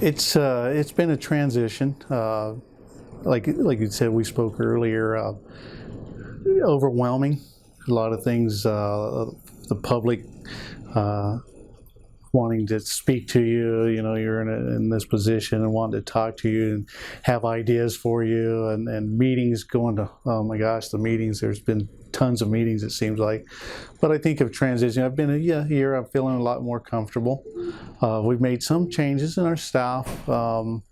It's been a transition. Like you said, we spoke earlier. Overwhelming. A lot of things. The public wanting to speak to you. You know, you're in this position and wanting to talk to you and have ideas for you, and meetings going to. Oh my gosh, the meetings. There's been tons of meetings, it seems like. But I think of transition. I've been a year. I'm feeling a lot more comfortable. We've made some changes in our staff to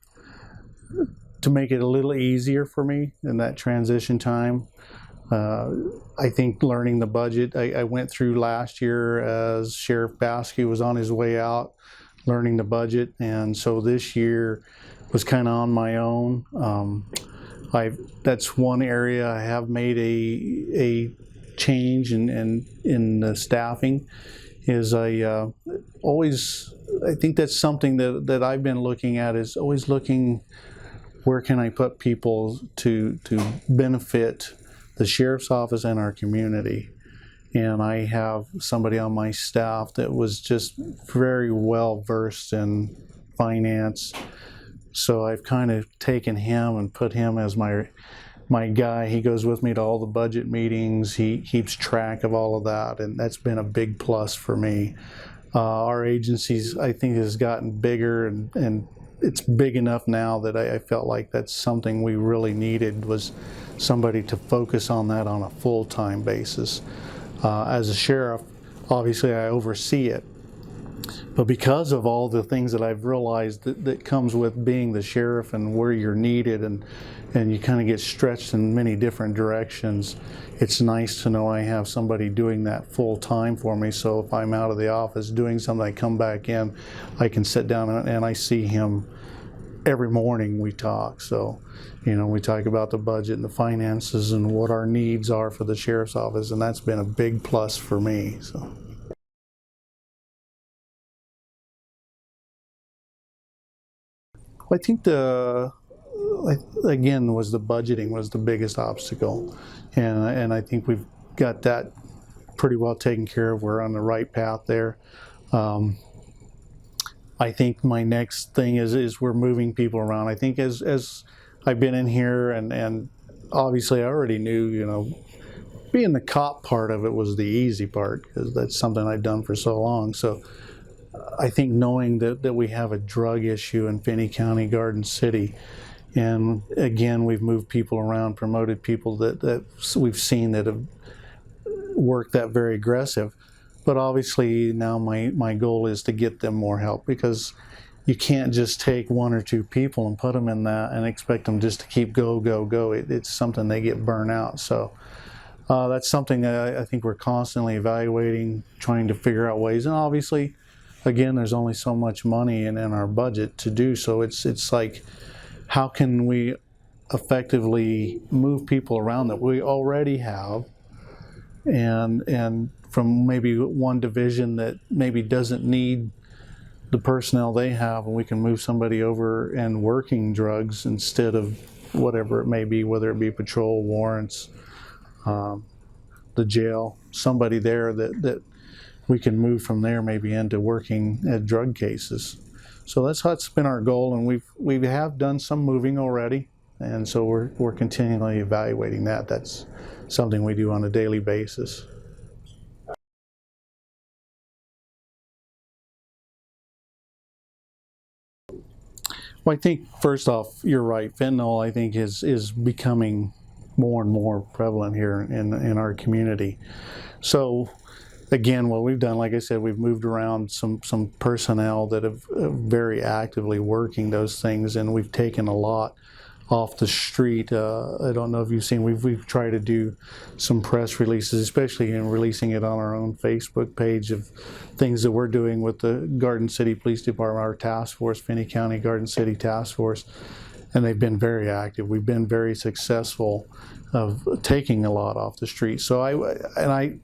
make it a little easier for me in that transition time. I think learning the budget, I went through last year as Sheriff Baskey was on his way out, learning the budget, and so this year was kind of on my own. That's one area I have made a change in the staffing. Is I think that's something that I've been looking at, is always looking where can I put people to benefit the sheriff's office and our community. And I have somebody on my staff that was just very well versed in finance. So I've kind of taken him and put him as my guy. He goes with me to all the budget meetings. He keeps track of all of that, and that's been a big plus for me. Our agencies, I think, has gotten bigger, and it's big enough now that I felt like that's something we really needed, was somebody to focus on that on a full-time basis. As a sheriff, obviously I oversee it, but because of all the things that I've realized that comes with being the sheriff and where you're needed, and you kind of get stretched in many different directions, it's nice to know I have somebody doing that full time for me. So if I'm out of the office doing something, I come back in, I can sit down and I see him every morning. We talk. So, we talk about the budget and the finances and what our needs are for the sheriff's office, and that's been a big plus for me. So. I think again, was the budgeting was the biggest obstacle, and I think we've got that pretty well taken care of. We're on the right path there. I think my next thing is we're moving people around. I think as I've been in here, and obviously I already knew, being the cop part of it was the easy part, because that's something I've done for so long. So I think knowing that we have a drug issue in Finney County, Garden City, and again, we've moved people around, promoted people that we've seen that have worked that very aggressive. But obviously now my goal is to get them more help, because you can't just take one or two people and put them in that and expect them just to keep go. It's something they get burnt out. So that's something I think we're constantly evaluating, trying to figure out ways. And obviously, again, there's only so much money in our budget to do. So it's like, how can we effectively move people around that we already have, and from maybe one division that maybe doesn't need the personnel they have, and we can move somebody over and working drugs instead of whatever it may be, whether it be patrol, warrants, the jail, somebody there that we can move from there maybe into working at drug cases. So that's been our goal, and we have done some moving already, and so we're continually evaluating that. That's something we do on a daily basis. Well, I think first off, you're right. Fentanyl, I think, is becoming more and more prevalent here in our community. So again, what we've done, like I said, we've moved around some personnel that have very actively working those things, and we've taken a lot off the street. I don't know if you've seen, we've tried to do some press releases, especially in releasing it on our own Facebook page, of things that we're doing with the Garden City Police Department, our task force, Finney County Garden City Task Force, and they've been very active. We've been very successful of taking a lot off the street. So I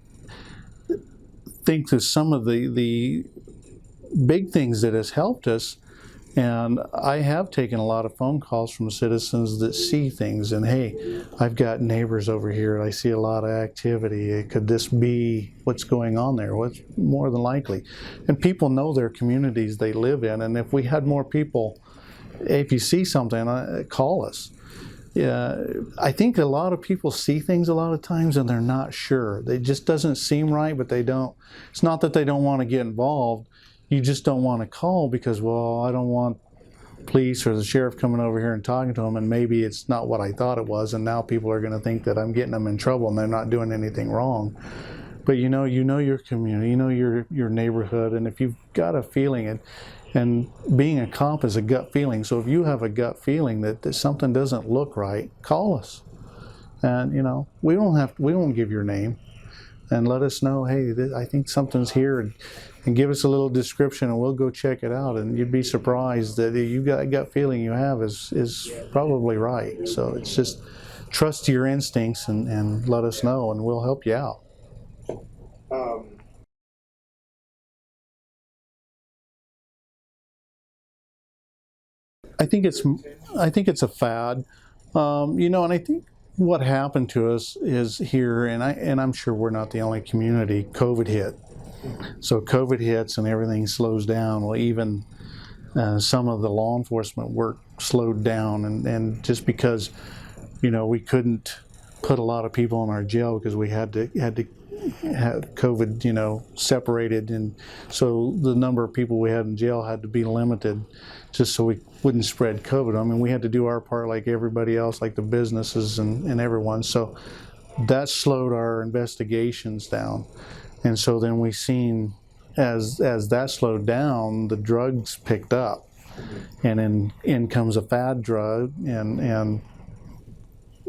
think that some of the big things that has helped us, and I have taken a lot of phone calls from citizens that see things, and hey, I've got neighbors over here, I see a lot of activity. Could this be what's going on there? What's more than likely? And people know their communities they live in, and if we had more people if you see something, call us. Yeah, I think a lot of people see things a lot of times and they're not sure. It just doesn't seem right, but they don't. It's not that they don't want to get involved. You just don't want to call because, well, I don't want police or the sheriff coming over here and talking to them, and maybe it's not what I thought it was, and now people are going to think that I'm getting them in trouble and they're not doing anything wrong. But you know your community, you know your neighborhood, and if you've got a feeling, and being a cop is a gut feeling. So if you have a gut feeling that something doesn't look right, call us. And we won't give your name, and let us know, hey, I think something's here, and give us a little description, and we'll go check it out. And you'd be surprised that you got a gut feeling you have is probably right. So it's just trust your instincts and let us know, and we'll help you out. I think it's a fad, and I think what happened to us is here, and I'm sure we're not the only community. COVID hit, so COVID hits and everything slows down. Well, even some of the law enforcement work slowed down, and just because we couldn't put a lot of people in our jail because we had to have COVID, separated, and so the number of people we had in jail had to be limited, just so we wouldn't spread COVID. I mean, we had to do our part like everybody else, like the businesses and everyone. So that slowed our investigations down, and so then we seen as that slowed down, the drugs picked up, and then in comes a fad drug, and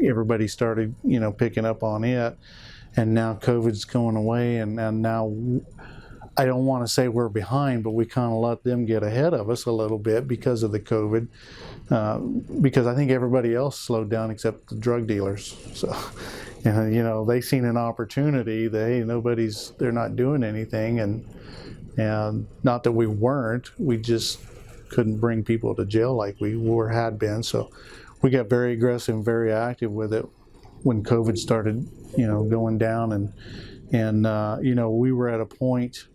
everybody started picking up on it. And now COVID's going away, and now I don't want to say we're behind, but we kind of let them get ahead of us a little bit because of the COVID, because I think everybody else slowed down except the drug dealers. So, they seen an opportunity. They're not doing anything, and not that we weren't. We just couldn't bring people to jail like we had been. So we got very aggressive and very active with it when COVID started, going down, and we were at a point,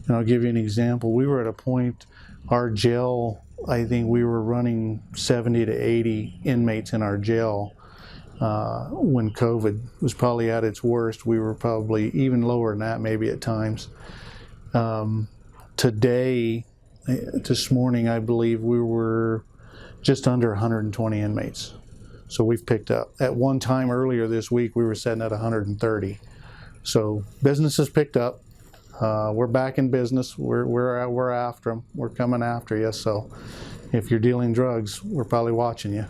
and I'll give you an example. We were at a point, our jail, I think we were running 70 to 80 inmates in our jail when COVID was probably at its worst. We were probably even lower than that, maybe at times. Today, this morning, I believe we were just under 120 inmates. So we've picked up. At one time earlier this week, we were sitting at 130. So business has picked up. We're back in business. We're after them. We're coming after you. So if you're dealing drugs, we're probably watching you.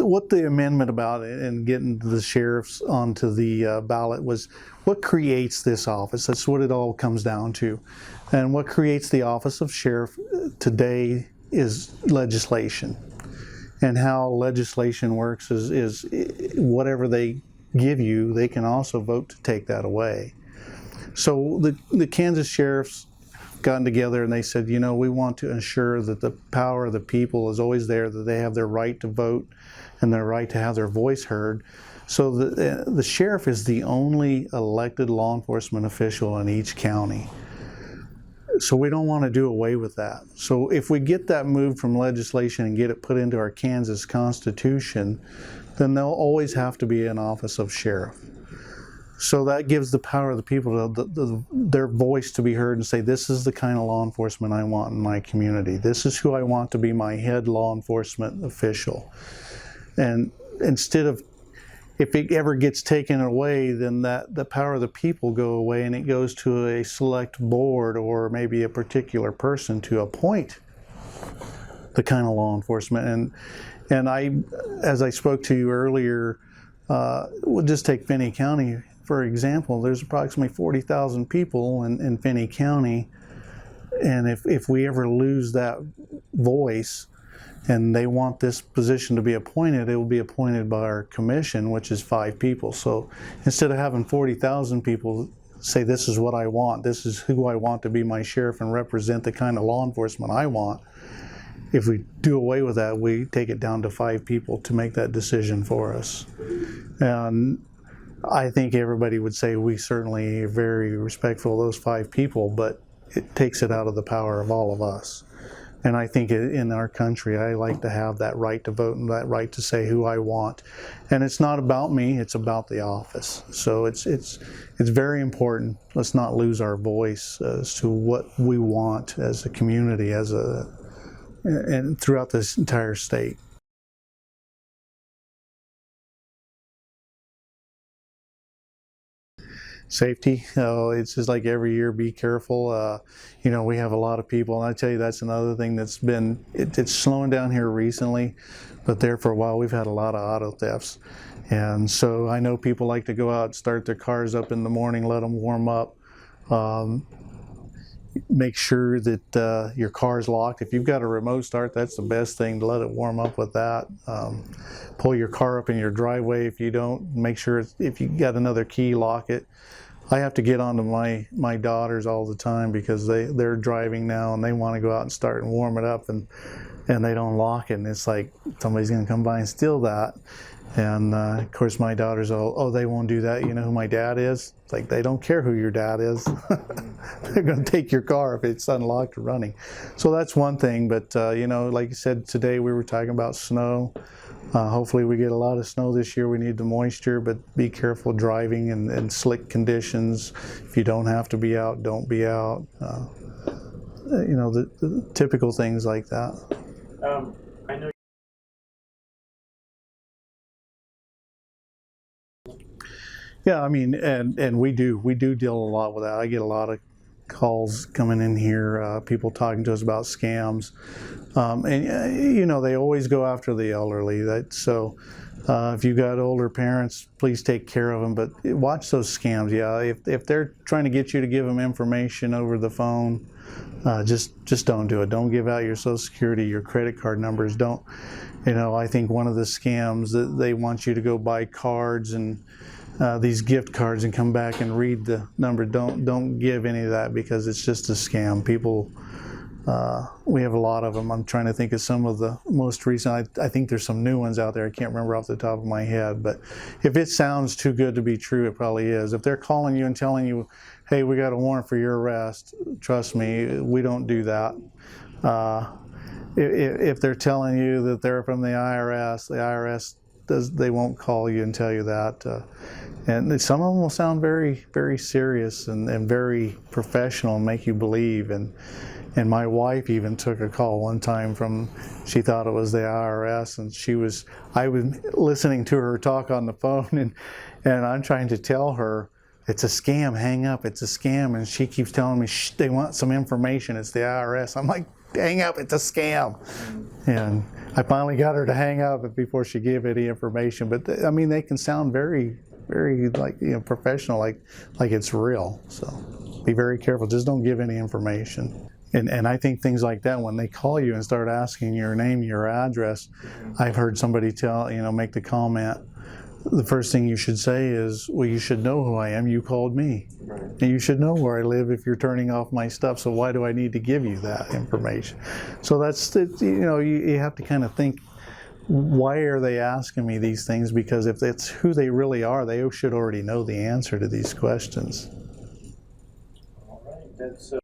What the amendment about it and getting the sheriffs onto the ballot was what creates this office. That's what it all comes down to. And what creates the office of sheriff today is legislation. And how legislation works is whatever they give you, they can also vote to take that away. So the Kansas sheriffs gotten together and they said, we want to ensure that the power of the people is always there, that they have their right to vote and their right to have their voice heard. So the sheriff is the only elected law enforcement official in each county. So we don't want to do away with that. So if we get that moved from legislation and get it put into our Kansas Constitution, then there'll always have to be an office of sheriff. So that gives the power of the people, their voice to be heard and say, this is the kind of law enforcement I want in my community. This is who I want to be my head law enforcement official. And instead of, if it ever gets taken away, then the power of the people go away and it goes to a select board or maybe a particular person to appoint the kind of law enforcement. And I, as I spoke to you earlier, we'll just take Finney County for example. There's approximately 40,000 people in Finney County, and if we ever lose that voice and they want this position to be appointed, it will be appointed by our commission, which is 5 people. So instead of having 40,000 people say this is what I want, this is who I want to be my sheriff and represent the kind of law enforcement I want. If we do away with that, we take it down to 5 people to make that decision for us. And I think everybody would say we certainly are very respectful of those 5 people, but it takes it out of the power of all of us. And I think in our country, I like to have that right to vote and that right to say who I want. And it's not about me, it's about the office. So it's very important. Let's not lose our voice as to what we want as a community, and throughout this entire state. Safety, it's just like every year, be careful. We have a lot of people, and I tell you, that's another thing that's been, it's slowing down here recently, but there for a while we've had a lot of auto thefts. And so I know people like to go out, start their cars up in the morning, let them warm up. Make sure that your car's locked. If you've got a remote start, that's the best thing, to let it warm up with that. Pull your car up in your driveway. If you don't, make sure if you got another key, lock it. I have to get onto my daughters all the time because they're driving now and they want to go out and start and warm it up, and they don't lock it, and it's like somebody's going to come by and steal that. And of course my daughters they won't do that. You know who my dad is? It's like, they don't care who your dad is. They're going to take your car if it's unlocked or running. So that's one thing. But like you said, today we were talking about snow. Hopefully we get a lot of snow this year. We need the moisture, but be careful driving in slick conditions. If you don't have to be out, don't be out. The typical things like that. I know. Yeah, I mean, and we do deal a lot with that. I get a lot of calls coming in here, people talking to us about scams, and they always go after the elderly. If you've got older parents, please take care of them, but watch those scams. Yeah, if they're trying to get you to give them information over the phone, just don't do it. Don't give out your Social Security, your credit card numbers. Don't. I think one of the scams that they want you to go buy cards and these gift cards and come back and read the number. Don't give any of that, because it's just a scam. People, we have a lot of them. I'm trying to think of some of the most recent. I think there's some new ones out there. I can't remember off the top of my head, but if it sounds too good to be true, it probably is. If they're calling you and telling you, hey, we got a warrant for your arrest, trust me, we don't do that. If they're telling you that they're from the IRS they won't call you and tell you that. And some of them will sound very, very serious and very professional and make you believe. And my wife even took a call one time she thought it was the IRS, and I was listening to her talk on the phone, and I'm trying to tell her, it's a scam, hang up, it's a scam. And she keeps telling me, shh, they want some information, it's the IRS. I'm like, hang up, it's a scam. And I finally got her to hang up before she gave any information. But I mean, they can sound very, very professional, like it's real. So be very careful. Just don't give any information. And I think things like that, when they call you and start asking your name, your address, I've heard somebody make the comment, the first thing you should say is, well, you should know who I am. You called me. Right. And you should know where I live if you're turning off my stuff. So why do I need to give you that information? So that's, you have to kind of think, why are they asking me these things? Because if it's who they really are, they should already know the answer to these questions. All right. That's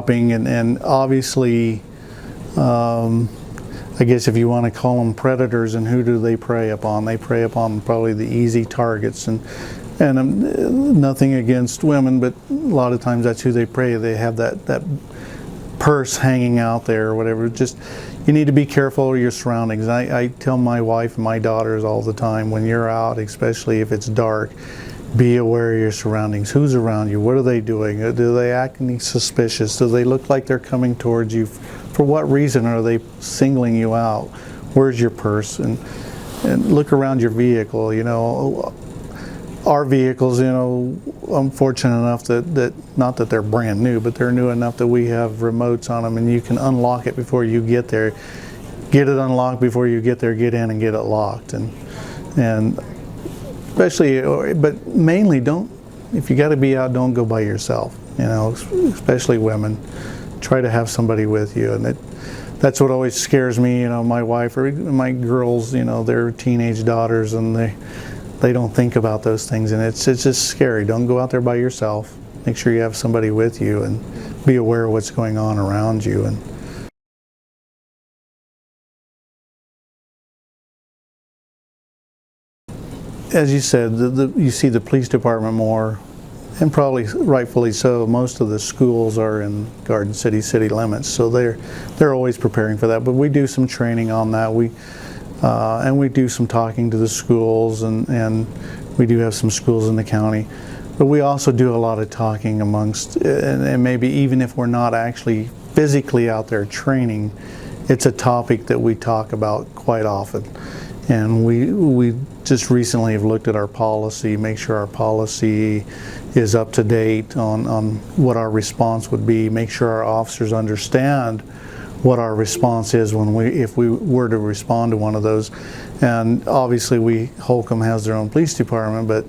And obviously, I guess if you want to call them predators, and who do they prey upon? They prey upon probably the easy targets, and nothing against women, but a lot of times that's who they prey. They have that purse hanging out there or whatever. Just, you need to be careful of your surroundings. I tell my wife and my daughters all the time, when you're out, especially if it's dark, be aware of your surroundings. Who's around you? What are they doing? Do they act any suspicious? Do they look like they're coming towards you? For what reason are they singling you out? Where's your purse? And look around your vehicle. our vehicles, I'm fortunate enough that not that they're brand new, but they're new enough that we have remotes on them, and you can unlock it before you get there. Get it unlocked before you get there. Get in and get it locked, and especially, but mainly, don't. If you got to be out, don't go by yourself. Especially women. Try to have somebody with you, and that's what always scares me. My wife or my girls, they're teenage daughters, and they don't think about those things, and it's just scary. Don't go out there by yourself. Make sure you have somebody with you, and be aware of what's going on around you. And as you said, you see the police department more, and probably rightfully so. Most of the schools are in Garden City city limits, so they're always preparing for that. But we do some training on that. And we do some talking to the schools, and we do have some schools in the county. But we also do a lot of talking amongst, and maybe even if we're not actually physically out there training, it's a topic that we talk about quite often. And we just recently have looked at our policy, make sure our policy is up to date on what our response would be, make sure our officers understand what our response is if we were to respond to one of those. And obviously Holcomb has their own police department, but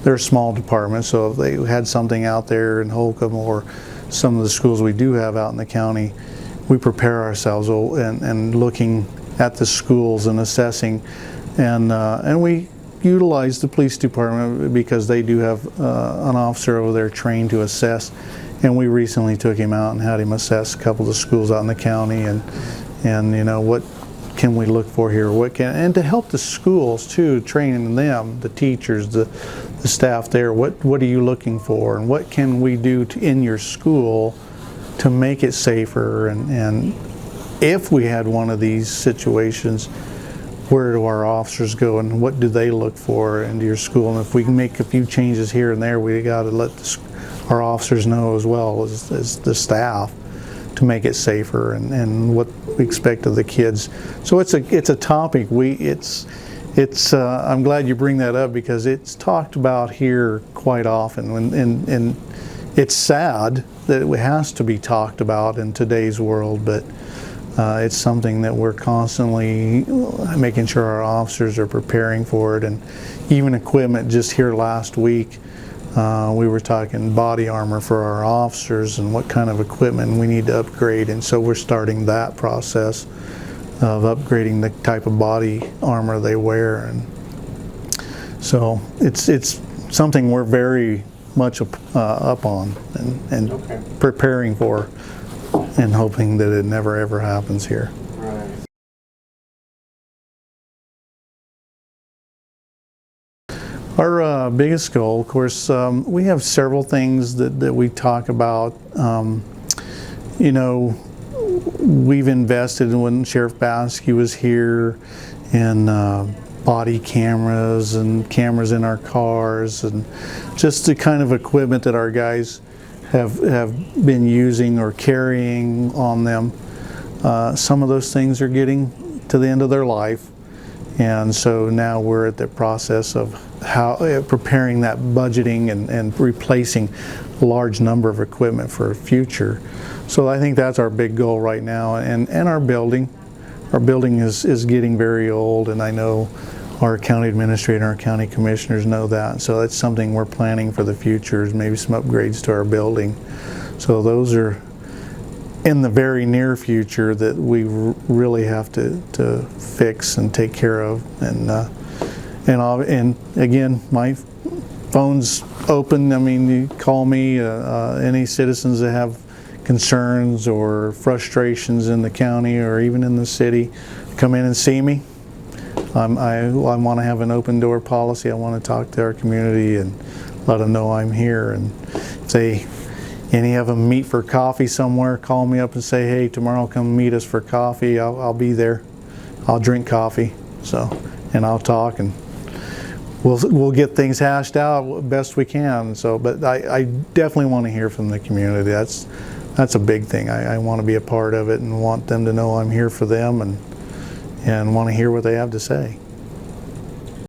they're a small department, so if they had something out there in Holcomb or some of the schools we do have out in the county, we prepare ourselves and looking at the schools and assessing, and we utilize the police department because they do have an officer over there trained to assess. And we recently took him out and had him assess a couple of the schools out in the county, and what can we look for here? And to help the schools too, training them, the teachers, the staff there. What are you looking for, and what can we do in your school to make it safer? And if we had one of these situations, where do our officers go, and what do they look for into your school? And if we can make a few changes here and there, we got to let our officers know as well as the staff to make it safer, and what we expect of the kids. So it's a topic. I'm glad you bring that up because it's talked about here quite often, and it's sad that it has to be talked about in today's world, but it's something that we're constantly making sure our officers are preparing for it. And even equipment, just here last week, we were talking body armor for our officers and what kind of equipment we need to upgrade, and so we're starting that process of upgrading the type of body armor they wear. And so it's something we're very much up on and Okay. preparing for, and hoping that it never ever happens here. Right. Our biggest goal, of course, we have several things that we talk about. We've invested in, when Sheriff Baskey was here, in body cameras and cameras in our cars, and just the kind of equipment that our guys have been using or carrying on them. Some of those things are getting to the end of their life, and so now we're at the process of preparing that budgeting and replacing a large number of equipment for the future. So I think that's our big goal right now. And our building is getting very old, and I know our county administrator and our county commissioners know that. So that's something we're planning for the future, is maybe some upgrades to our building. So those are in the very near future that we really have to fix and take care of. And again, my phone's open. I mean, you call me, any citizens that have concerns or frustrations in the county or even in the city, come in and see me. I want to have an open door policy. I want to talk to our community and let them know I'm here. And if any of them meet for coffee somewhere, call me up and say, hey, tomorrow come meet us for coffee. I'll be there. I'll drink coffee. And I'll talk, and we'll get things hashed out best we can. So, but I definitely want to hear from the community. That's a big thing. I want to be a part of it and want them to know I'm here for them, and want to hear what they have to say.